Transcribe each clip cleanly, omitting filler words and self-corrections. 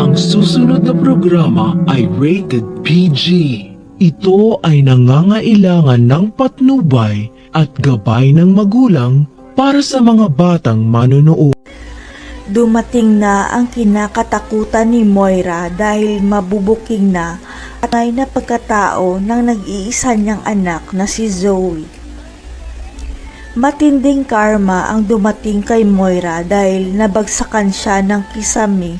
Ang susunod na programa ay rated PG. Ito ay nangangailangan ng patnubay at gabay ng magulang para sa mga batang manonood. Dumating na ang kinakatakutan ni Moira dahil mabubuking na at ay na pagkatao ng nag-iisa niyang anak na si Zoe. Matinding karma ang dumating kay Moira dahil nabagsakan siya ng kisame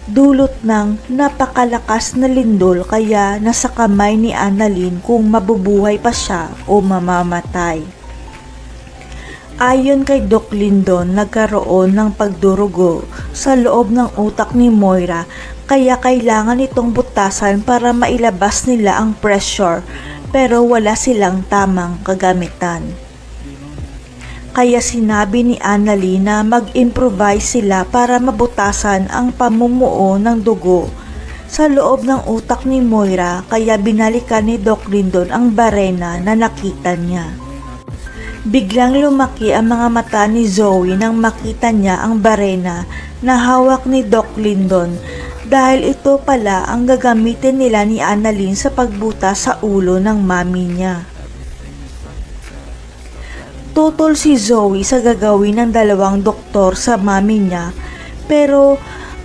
dulot ng napakalakas na lindol kaya nasa kamay ni Annalyn kung mabubuhay pa siya o mamamatay. Ayon kay Doc Lindon, nagkaroon ng pagdurugo sa loob ng utak ni Moira kaya kailangan itong butasan para mailabas nila ang pressure pero wala silang tamang kagamitan. Kaya sinabi ni Annalyn na mag-improvise sila para mabutasan ang pamumuo ng dugo sa loob ng utak ni Moira kaya binalikan ni Doc Lindon ang barena na nakita niya. Biglang lumaki ang mga mata ni Zoe nang makita niya ang barena na hawak ni Doc Lindon dahil ito pala ang gagamitin nila ni Annalyn sa pagbuta sa ulo ng mami niya. Tutol si Zoe sa gagawin ng dalawang doktor sa mami niya pero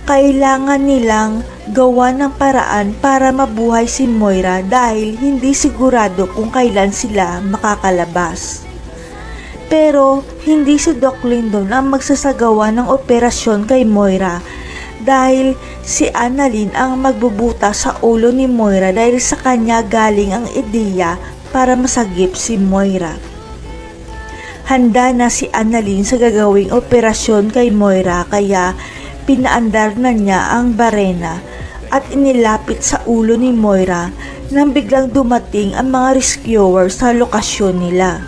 kailangan nilang gawa ng paraan para mabuhay si Moira dahil hindi sigurado kung kailan sila makakalabas. Pero hindi si Doc Lindon ang magsasagawa ng operasyon kay Moira dahil si Annalyn ang magbubuta sa ulo ni Moira dahil sa kanya galing ang ideya para masagip si Moira. Handa na si Annalyn sa gagawing operasyon kay Moira kaya pinaandar na niya ang barena at inilapit sa ulo ni Moira nang biglang dumating ang mga rescuers sa lokasyon nila.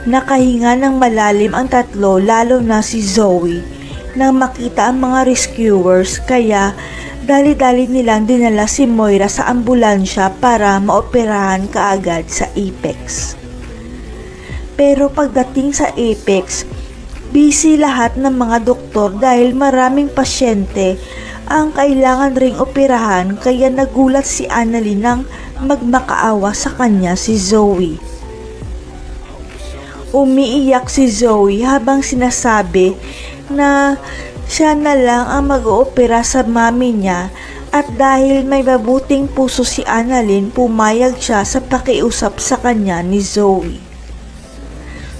Nakahinga ng malalim ang tatlo lalo na si Zoe nang makita ang mga rescuers kaya dali-dali nilang dinala si Moira sa ambulansya para maoperahan kaagad sa Apex. Pero pagdating sa Apex, busy lahat ng mga doktor dahil maraming pasyente ang kailangan ring operahan kaya nagulat si Annalyn nang magmakaawa sa kanya si Zoe. Umiiyak si Zoe habang sinasabi na siya na lang ang mag-oopera sa mami niya at dahil may mabuting puso si Annalyn, pumayag siya sa pakiusap sa kanya ni Zoe.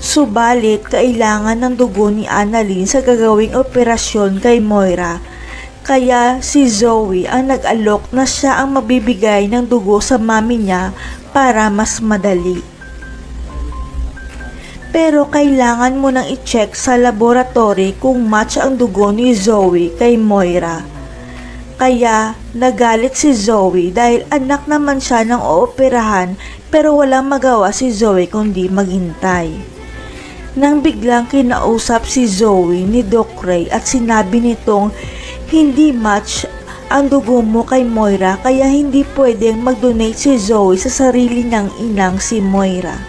Subalit, kailangan ng dugo ni Annalyn sa gagawing operasyon kay Moira, kaya si Zoe ang nag-alok na siya ang mabibigay ng dugo sa mami niya para mas madali. Pero kailangan mo nang i-check sa laboratory kung match ang dugo ni Zoe kay Moira. Kaya nagalit si Zoe dahil anak naman siya ng ooperahan pero walang magawa si Zoe kundi maghintay. Nang biglang kinausap si Zoe ni Doc Ray at sinabi nitong hindi match ang dugo mo kay Moira kaya hindi pwedeng mag-donate si Zoe sa sarili ng inang si Moira.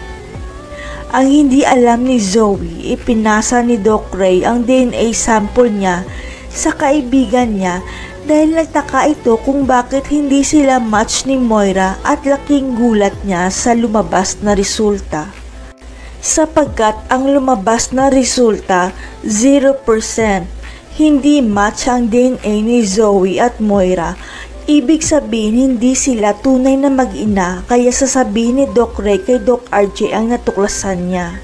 Ang hindi alam ni Zoe, ipinasa ni Doc Ray ang DNA sample niya sa kaibigan niya dahil nagtaka ito kung bakit hindi sila match ni Moira at laking gulat niya sa lumabas na resulta. Sapagkat ang lumabas na resulta 0%, hindi match ang DNA ni Zoe at Moira. Ibig sabihin hindi sila tunay na mag-ina kaya sasabihin ni Doc Ray kay Doc RJ ang natuklasan niya.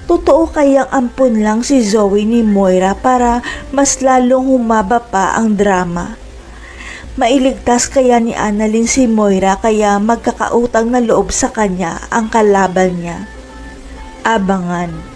Totoo kayang ampun lang si Zoe ni Moira para mas lalong humaba pa ang drama? Mailigtas kaya ni Annalyn si Moira kaya magkakautang na loob sa kanya ang kalaban niya? Abangan.